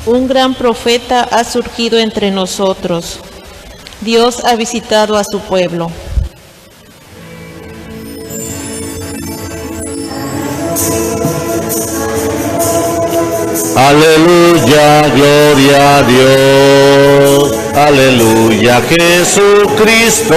Un gran profeta ha surgido entre nosotros. Dios ha visitado a su pueblo. Aleluya, gloria a Dios. Aleluya, Jesucristo.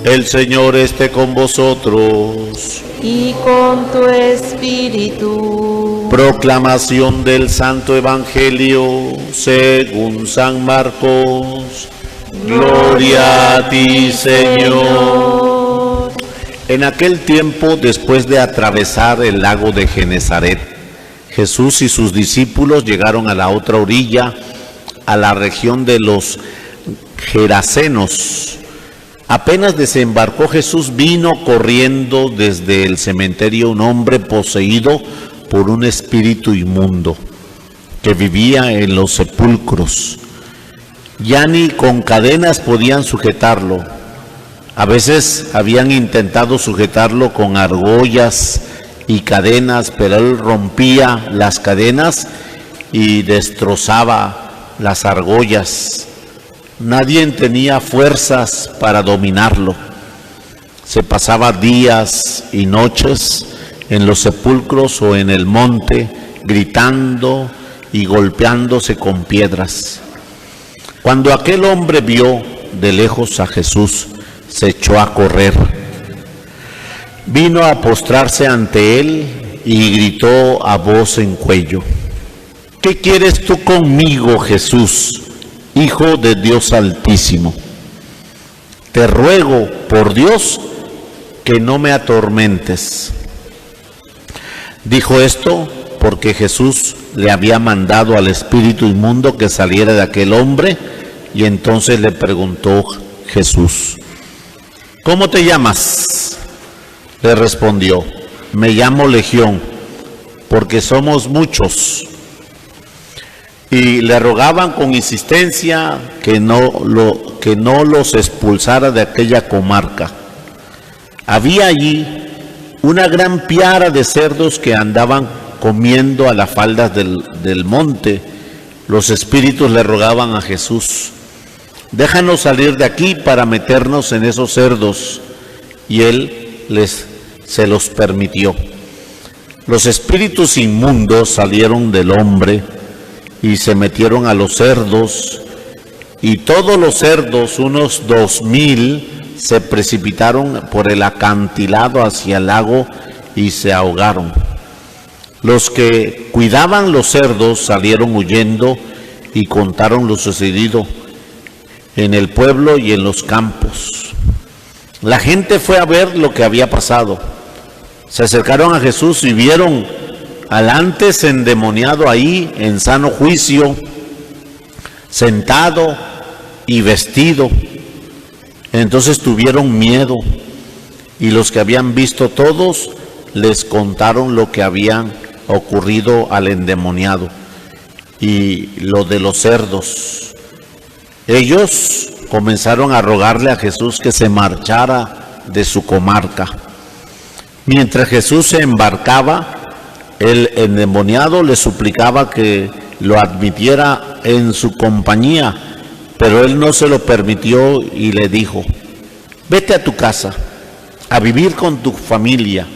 El Señor esté con vosotros. Y con tu espíritu. Proclamación del Santo Evangelio según San Marcos. Gloria a ti, Señor. En aquel tiempo, después de atravesar el lago de Genesaret, Jesús y sus discípulos llegaron a la otra orilla, a la región de los Gerasenos. Apenas desembarcó Jesús, vino corriendo desde el cementerio un hombre poseído por un espíritu inmundo que vivía en los sepulcros. Ya ni con cadenas podían sujetarlo. A veces habían intentado sujetarlo con argollas y cadenas, pero él rompía las cadenas y destrozaba las argollas. Nadie tenía fuerzas para dominarlo. Se pasaba días y noches en los sepulcros o en el monte, gritando y golpeándose con piedras. Cuando aquel hombre vio de lejos a Jesús, se echó a correr. Vino a postrarse ante él y gritó a voz en cuello: ¿Qué quieres tú conmigo, Jesús, Hijo de Dios Altísimo? Te ruego, por Dios, que no me atormentes. Dijo esto porque Jesús le había mandado al espíritu inmundo que saliera de aquel hombre, y entonces le preguntó Jesús: ¿Cómo te llamas? Le respondió: me llamo Legión, porque somos muchos. Y le rogaban con insistencia que no los expulsara de aquella comarca. Había allí una gran piara de cerdos que andaban comiendo a las faldas del monte. Los espíritus le rogaban a Jesús: déjanos salir de aquí para meternos en esos cerdos. Y él se los permitió. Los espíritus inmundos salieron del hombre y se metieron a los cerdos, y todos los cerdos, unos 2000, se precipitaron por el acantilado hacia el lago y se ahogaron. Los que cuidaban los cerdos salieron huyendo y contaron lo sucedido en el pueblo y en los campos. La gente fue a ver lo que había pasado. Se acercaron a Jesús y vieron al antes endemoniado ahí en sano juicio, sentado y vestido. Entonces tuvieron miedo, y los que habían visto todos les contaron lo que había ocurrido al endemoniado y lo de los cerdos. Ellos comenzaron a rogarle a Jesús que se marchara de su comarca. Mientras Jesús se embarcaba, el endemoniado le suplicaba que lo admitiera en su compañía, pero él no se lo permitió y le dijo: vete a tu casa, a vivir con tu familia.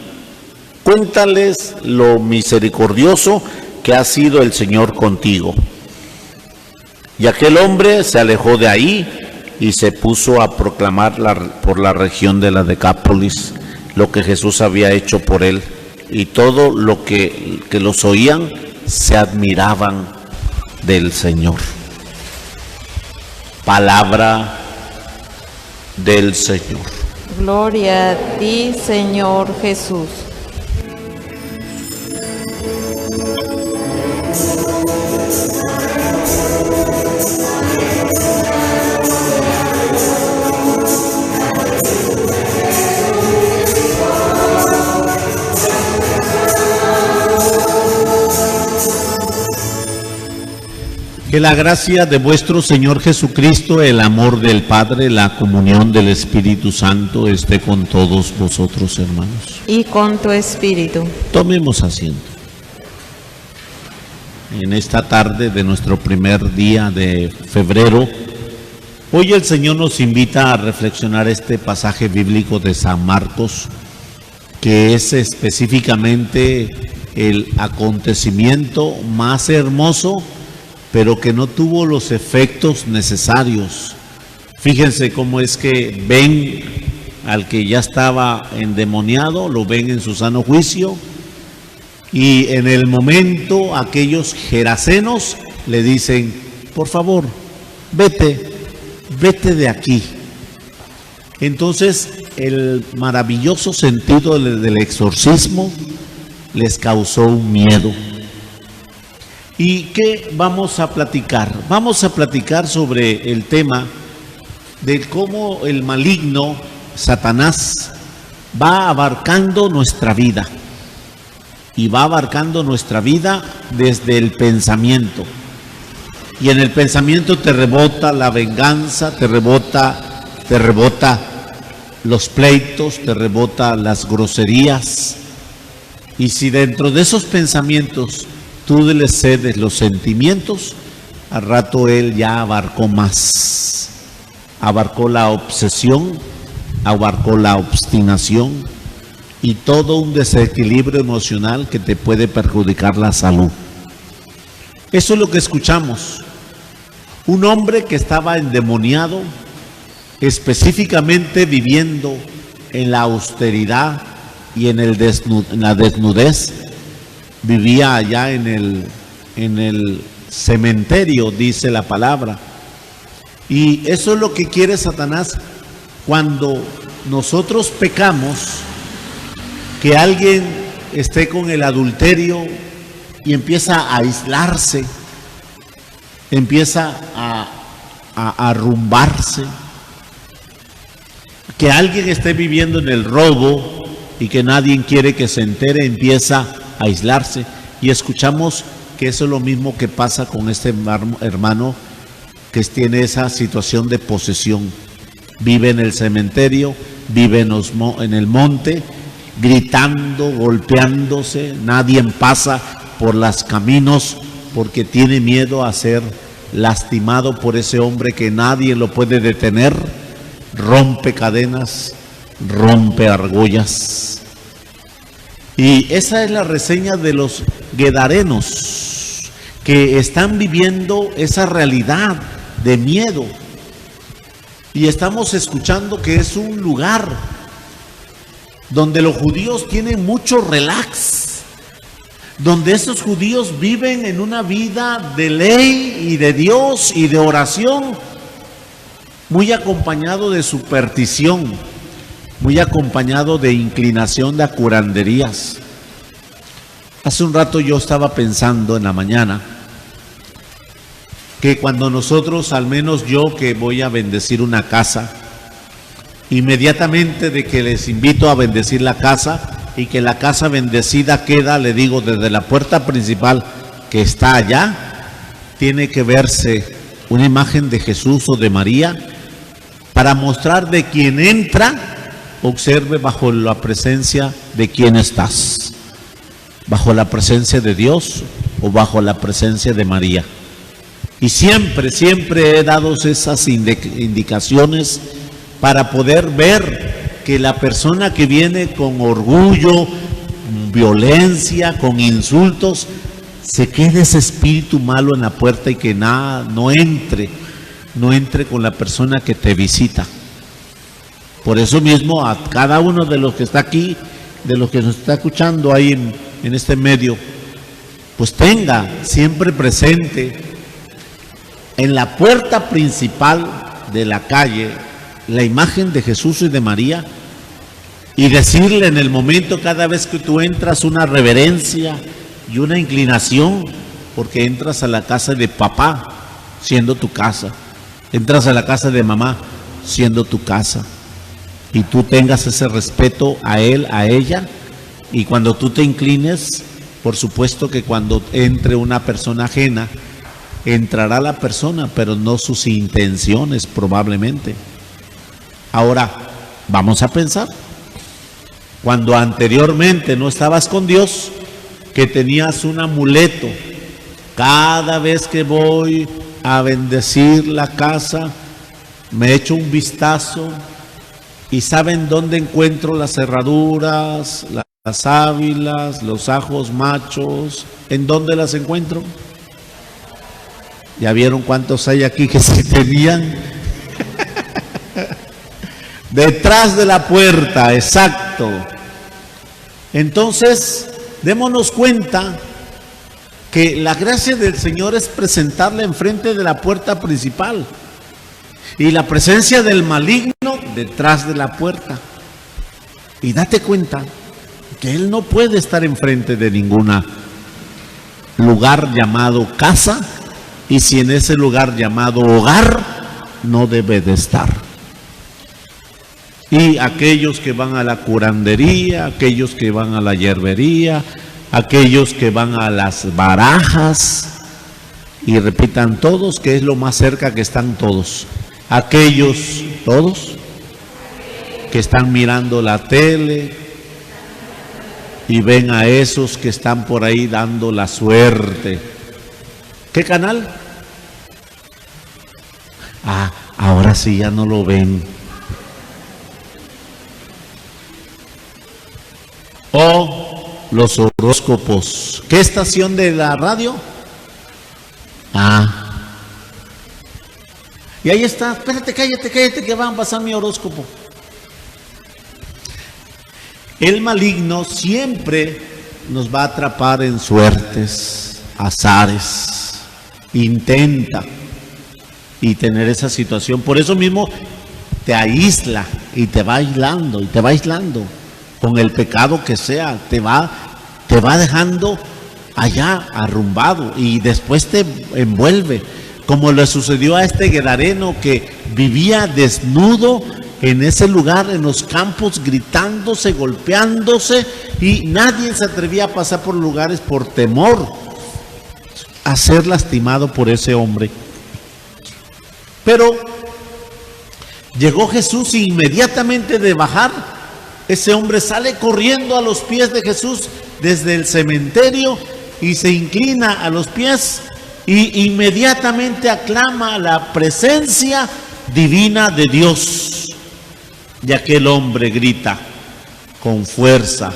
Cuéntales lo misericordioso que ha sido el Señor contigo. Y aquel hombre se alejó de ahí y se puso a proclamar por la región de la Decápolis lo que Jesús había hecho por él. Y todo lo que los oían se admiraban del Señor. Palabra del Señor. Gloria a ti, Señor Jesús. Que la gracia de vuestro Señor Jesucristo, el amor del Padre, la comunión del Espíritu Santo esté con todos vosotros, hermanos. Y con tu espíritu. Tomemos asiento. En esta tarde de nuestro primer día de febrero, hoy el Señor nos invita a reflexionar este pasaje bíblico de San Marcos, que es específicamente el acontecimiento más hermoso, pero que no tuvo los efectos necesarios. Fíjense cómo es que ven al que ya estaba endemoniado, lo ven en su sano juicio, y en el momento aquellos gerasenos le dicen: por favor, vete de aquí. Entonces el maravilloso sentido del exorcismo les causó un miedo. ¿Y qué vamos a platicar? Vamos a platicar sobre el tema de cómo el maligno, Satanás, va abarcando nuestra vida. Y va abarcando nuestra vida desde el pensamiento. Y en el pensamiento te rebota la venganza, te rebota los pleitos, te rebota las groserías. Y si dentro de esos pensamientos tú le cedes los sentimientos, al rato él ya abarcó más. Abarcó la obsesión, abarcó la obstinación y todo un desequilibrio emocional que te puede perjudicar la salud. Eso es lo que escuchamos. Un hombre que estaba endemoniado, específicamente viviendo en la austeridad y en la desnudez, vivía allá en el cementerio, dice la palabra. Y eso es lo que quiere Satanás cuando nosotros pecamos, que alguien esté con el adulterio y empieza a aislarse, empieza a arrumbarse, que alguien esté viviendo en el robo y que nadie quiere que se entere, empieza a aislarse. Y escuchamos que eso es lo mismo que pasa con este hermano que tiene esa situación de posesión. Vive en el cementerio, vive en el monte, gritando, golpeándose, nadie pasa por los caminos porque tiene miedo a ser lastimado por ese hombre que nadie lo puede detener. Rompe cadenas, rompe argollas. Y esa es la reseña de los guedarenos, que están viviendo esa realidad de miedo. Y estamos escuchando que es un lugar donde los judíos tienen mucho relax, donde esos judíos viven en una vida de ley y de Dios y de oración, muy acompañado de superstición, muy acompañado de inclinación de curanderías. Hace un rato yo estaba pensando en la mañana que cuando nosotros, al menos yo que voy a bendecir una casa, inmediatamente de que les invito a bendecir la casa y que la casa bendecida queda, le digo, desde la puerta principal que está allá, tiene que verse una imagen de Jesús o de María para mostrar de quien entra, observe bajo la presencia de quién estás, bajo la presencia de Dios o bajo la presencia de María. Y siempre he dado esas indicaciones para poder ver que la persona que viene con orgullo, violencia, con insultos, se quede ese espíritu malo en la puerta y que nada, no entre con la persona que te visita. Por eso mismo a cada uno de los que está aquí, de los que nos está escuchando ahí en este medio, pues tenga siempre presente en la puerta principal de la calle la imagen de Jesús y de María, y decirle en el momento, cada vez que tú entras, una reverencia y una inclinación, porque entras a la casa de papá siendo tu casa, entras a la casa de mamá siendo tu casa, y tú tengas ese respeto a él, a ella. Y cuando tú te inclines, por supuesto que cuando entre una persona ajena, entrará la persona, pero no sus intenciones probablemente. Ahora, vamos a pensar, cuando anteriormente no estabas con Dios, que tenías un amuleto, cada vez que voy a bendecir la casa, me echo un vistazo y ¿saben dónde encuentro las cerraduras, las sábilas, los ajos machos? ¿En dónde las encuentro? ¿Ya vieron cuántos hay aquí que sí tenían? Detrás de la puerta, exacto. Entonces, démonos cuenta que la gracia del Señor es presentarla enfrente de la puerta principal y la presencia del maligno detrás de la puerta. Y date cuenta que Él no puede estar enfrente de ningún lugar llamado casa, y si en ese lugar llamado hogar no debe de estar. Y aquellos que van a la curandería, aquellos que van a la hierbería, aquellos que van a las barajas, y repitan todos, que es lo más cerca que están todos. Aquellos, todos, que están mirando la tele y ven a esos que están por ahí dando la suerte. ¿Qué canal? Ah, ahora sí ya no lo ven. O los horóscopos. ¿Qué estación de la radio? Ah. Y ahí está, espérate, cállate, que van a pasar mi horóscopo. El maligno siempre nos va a atrapar en suertes, azares. Intenta y tener esa situación. Por eso mismo te aísla y te va aislando y te va aislando con el pecado que sea, te va dejando allá arrumbado y después te envuelve, como le sucedió a este gadareno que vivía desnudo en ese lugar, en los campos, gritándose, golpeándose, y nadie se atrevía a pasar por lugares por temor a ser lastimado por ese hombre. Pero llegó Jesús y inmediatamente de bajar, ese hombre sale corriendo a los pies de Jesús desde el cementerio y se inclina a los pies y inmediatamente aclama la presencia divina de Dios. Y aquel hombre grita con fuerza: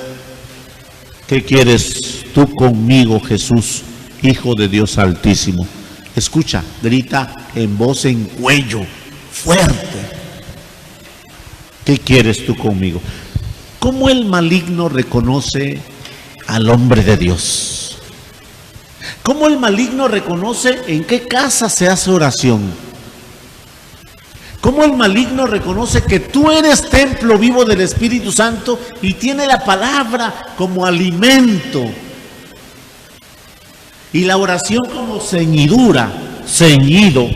¿qué quieres tú conmigo, Jesús, Hijo de Dios Altísimo? Escucha, grita en voz en cuello, fuerte: ¿qué quieres tú conmigo? ¿Cómo el maligno reconoce al hombre de Dios? ¿Cómo el maligno reconoce en qué casa se hace oración? ¿Cómo el maligno reconoce que tú eres templo vivo del Espíritu Santo y tiene la palabra como alimento y la oración como ceñidura, ceñida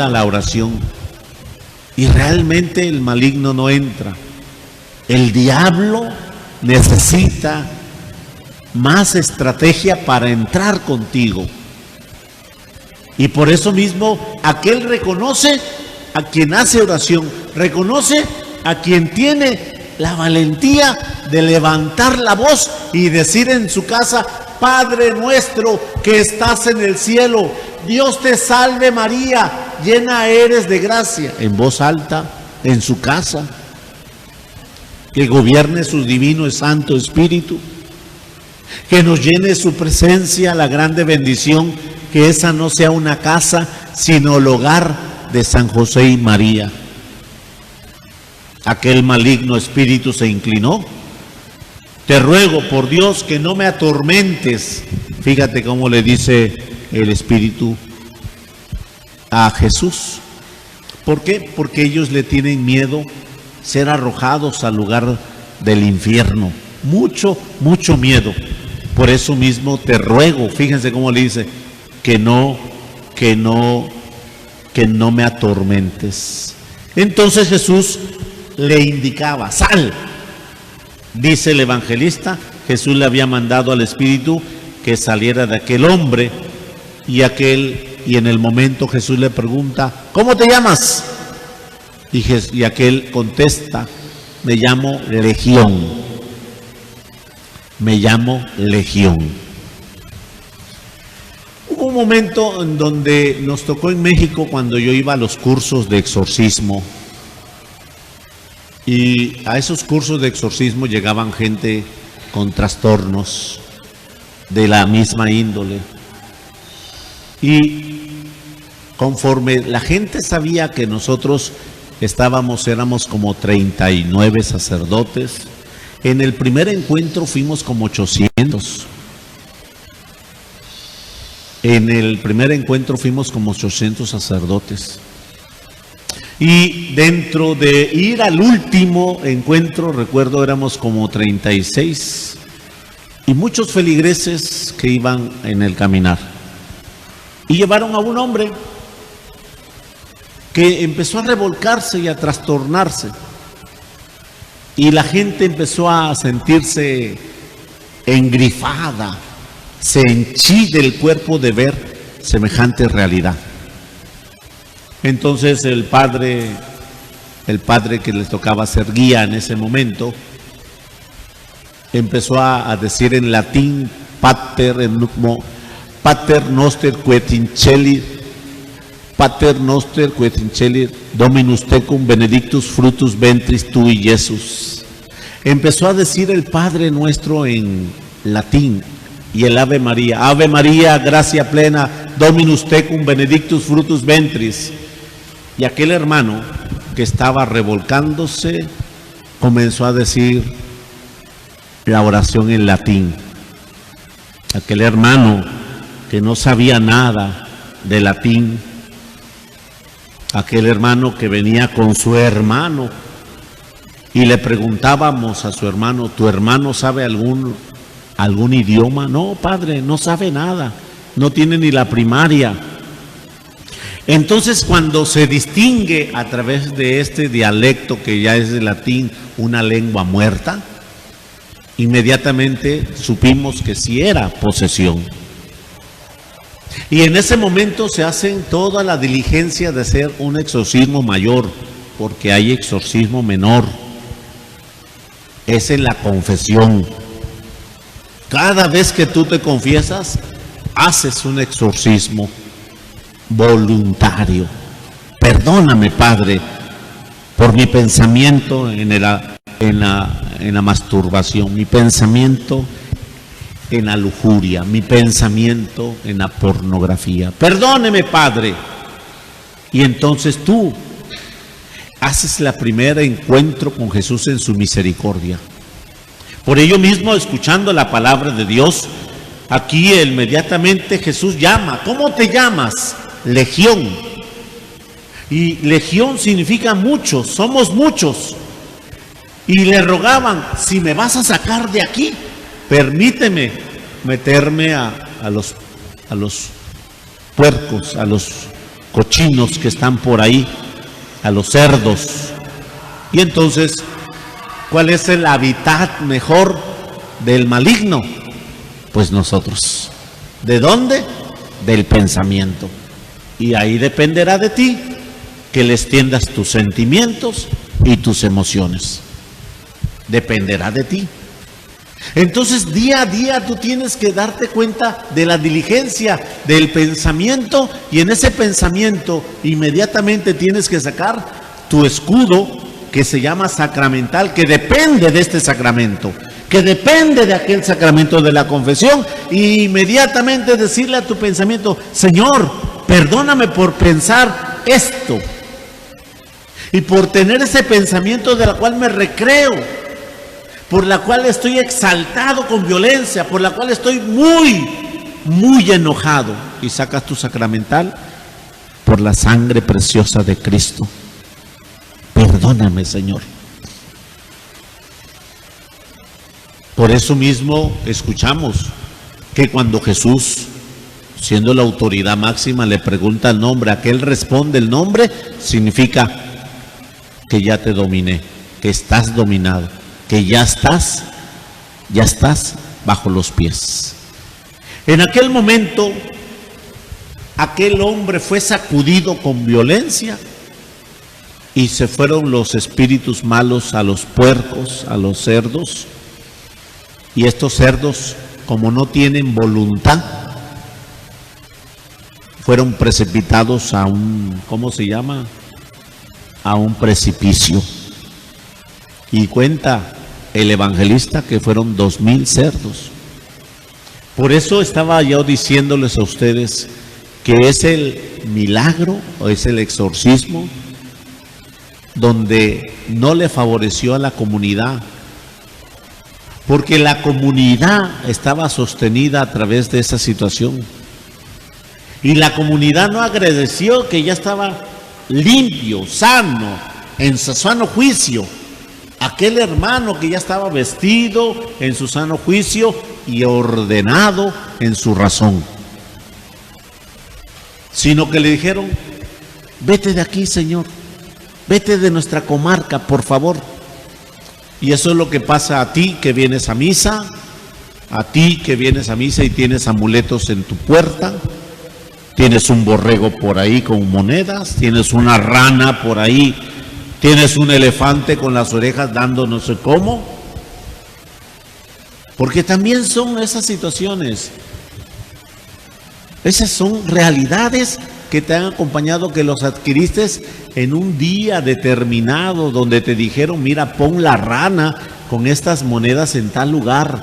la oración? Y realmente el maligno no entra. El diablo necesita más estrategia para entrar contigo. Y por eso mismo aquel reconoce a quien hace oración, reconoce a quien tiene la valentía de levantar la voz y decir en su casa: Padre nuestro que estás en el cielo, Dios te salve María, llena eres de gracia, en voz alta, en su casa, que gobierne su divino y santo Espíritu, que nos llene su presencia, la grande bendición, que esa no sea una casa, sino el hogar de San José y María. Aquel maligno espíritu se inclinó: te ruego por Dios que no me atormentes. Fíjate cómo le dice el espíritu a Jesús. ¿Por qué? Porque ellos le tienen miedo ser arrojados al lugar del infierno. Mucho, mucho miedo. Por eso mismo te ruego, fíjense cómo le dice, que no me atormentes. Entonces Jesús le indicaba: sal. Dice el evangelista, Jesús le había mandado al espíritu que saliera de aquel hombre Y en el momento Jesús le pregunta, ¿cómo te llamas? Y aquel contesta, me llamo Legión. Me llamo Legión. Hubo un momento en donde nos tocó en México cuando yo iba a los cursos de exorcismo. Y a esos cursos de exorcismo llegaban gente con trastornos de la misma índole. Y conforme la gente sabía que nosotros éramos como 39 sacerdotes, en el primer encuentro fuimos como 800. En el primer encuentro fuimos como 800 sacerdotes. Y dentro de ir al último encuentro, recuerdo, éramos como 36. Y muchos feligreses que iban en el caminar. Y llevaron a un hombre que empezó a revolcarse y a trastornarse. Y la gente empezó a sentirse engrifada, se henchía el cuerpo de ver semejante realidad. Entonces el padre que les tocaba ser guía en ese momento, empezó a decir en latín, Pater noster quet in celi, Dominus tecum benedictus fructus ventris tui, Jesús. Empezó a decir el Padre Nuestro en latín y el Ave María, gracia plena, Dominus tecum benedictus fructus ventris. Y aquel hermano que estaba revolcándose comenzó a decir la oración en latín. Aquel hermano que no sabía nada de latín, aquel hermano que venía con su hermano y le preguntábamos a su hermano, ¿tu hermano sabe algún idioma? No, padre, no sabe nada, no tiene ni la primaria. Entonces, cuando se distingue a través de este dialecto que ya es de latín una lengua muerta, inmediatamente supimos que sí era posesión. Y en ese momento se hace toda la diligencia de hacer un exorcismo mayor, porque hay exorcismo menor. Es en la confesión. Cada vez que tú te confiesas, haces un exorcismo voluntario. Perdóname, Padre, por mi pensamiento en la masturbación, mi pensamiento en la lujuria, mi pensamiento en la pornografía. Perdóneme, Padre. Y entonces tú haces la primera encuentro con Jesús en su misericordia. Por ello mismo, escuchando la palabra de Dios, aquí inmediatamente Jesús llama. ¿Cómo te llamas? Legión. Y legión significa muchos, somos muchos. Y le rogaban, si me vas a sacar de aquí, permíteme meterme a los puercos, a los cochinos que están por ahí, a los cerdos. Y entonces, ¿cuál es el hábitat mejor del maligno? Pues nosotros. ¿De dónde? Del pensamiento. Y ahí dependerá de ti que le extiendas tus sentimientos y tus emociones. Dependerá de ti. Entonces, día a día tú tienes que darte cuenta de la diligencia del pensamiento, y en ese pensamiento inmediatamente tienes que sacar tu escudo que se llama sacramental, que depende de este sacramento, que depende de aquel sacramento de la confesión, y inmediatamente decirle a tu pensamiento, Señor, perdóname por pensar esto y por tener ese pensamiento de la cual me recreo, por la cual estoy exaltado con violencia, por la cual estoy muy enojado. Y sacas tu sacramental por la sangre preciosa de Cristo. Perdóname, Señor. Por eso mismo escuchamos que cuando Jesús, siendo la autoridad máxima, le pregunta el nombre, aquel responde el nombre, significa que ya te dominé, que estás dominado, que ya estás bajo los pies. En aquel momento aquel hombre fue sacudido con violencia y se fueron los espíritus malos a los puercos, a los cerdos, y estos cerdos, como no tienen voluntad, fueron precipitados a un, ¿cómo se llama? A un precipicio. Y cuenta el evangelista que fueron 2000 cerdos. Por eso estaba yo diciéndoles a ustedes que es el milagro o es el exorcismo donde no le favoreció a la comunidad, porque la comunidad estaba sostenida a través de esa situación y la comunidad no agradeció que ya estaba limpio, sano, en su sano juicio, aquel hermano que ya estaba vestido en su sano juicio y ordenado en su razón, sino que le dijeron: vete de aquí, Señor, vete de nuestra comarca, por favor. Y eso es lo que pasa a ti que vienes a misa, y tienes amuletos en tu puerta, tienes un borrego por ahí con monedas, tienes una rana por ahí, tienes un elefante con las orejas dando no sé cómo, porque también son esas situaciones, esas son realidades que te han acompañado, que los adquiriste en un día determinado, donde te dijeron: mira, pon la rana con estas monedas en tal lugar,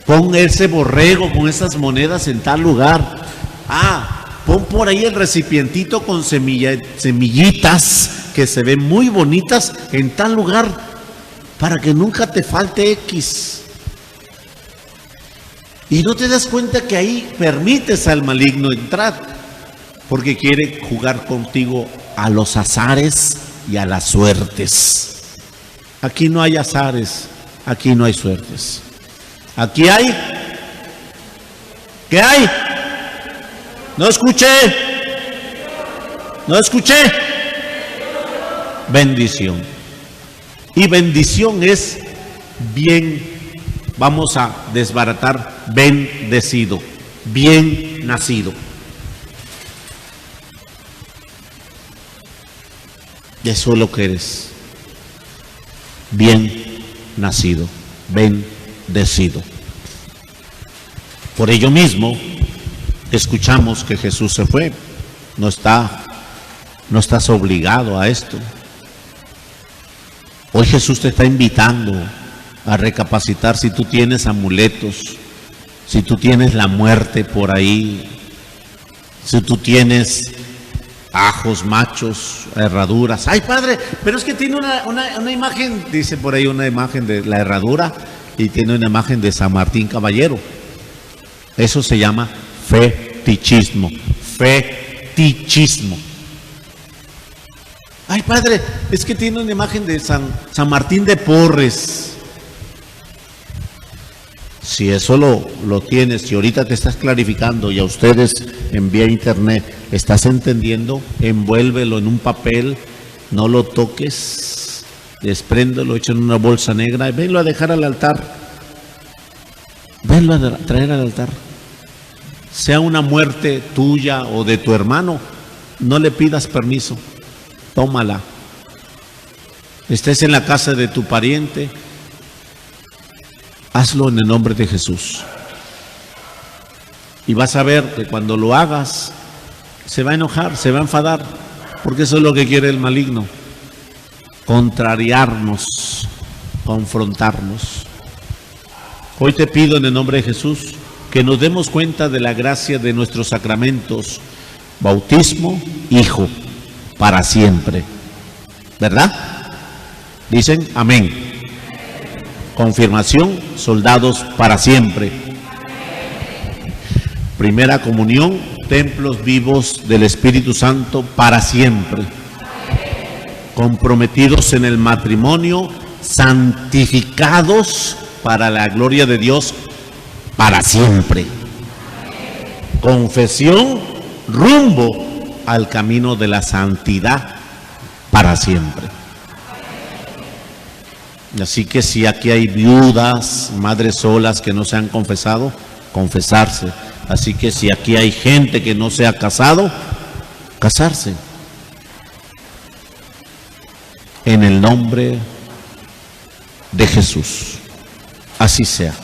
pon ese borrego con esas monedas en tal lugar, pon por ahí el recipientito con semillitas que se ven muy bonitas en tal lugar, para que nunca te falte X. Y no te das cuenta que ahí permites al maligno entrar, porque quiere jugar contigo a los azares y a las suertes. Aquí no hay azares, aquí no hay suertes. Aquí hay, ¿qué hay? No escuché. Bendición. Y bendición es bien, vamos a desbaratar, bendecido, bien nacido. Eso es lo que eres, bien nacido, bendecido. Por ello mismo escuchamos que Jesús se fue. No estás obligado a esto. Hoy Jesús te está invitando a recapacitar. Si tú tienes amuletos, si tú tienes la muerte por ahí, si tú tienes ajos, machos, herraduras. Ay, padre, pero es que tiene una imagen, dice por ahí, una imagen de la herradura, y tiene una imagen de San Martín Caballero. Eso se llama fetichismo. Fetichismo. Ay, padre, es que tiene una imagen de San Martín de Porres. Si eso lo tienes, si ahorita te estás clarificando y a ustedes en vía internet estás entendiendo, envuélvelo en un papel, no lo toques, despréndelo, échalo en una bolsa negra y venlo a dejar al altar. Venlo a traer al altar. Sea una muerte tuya o de tu hermano, no le pidas permiso, tómala. Estés en la casa de tu pariente, hazlo en el nombre de Jesús. Y vas a ver que cuando lo hagas, se va a enojar, se va a enfadar, porque eso es lo que quiere el maligno: contrariarnos, confrontarnos. Hoy te pido en el nombre de Jesús que nos demos cuenta de la gracia de nuestros sacramentos: bautismo, hijo, para siempre. ¿Verdad? Dicen amén. Confirmación, soldados para siempre. Primera comunión, templos vivos del Espíritu Santo para siempre. Comprometidos en el matrimonio, santificados para la gloria de Dios para siempre. Confesión, rumbo al camino de la santidad para siempre. Así que si aquí hay viudas, madres solas que no se han confesado, confesarse. Así que si aquí hay gente que no se ha casado, casarse. En el nombre de Jesús. Así sea.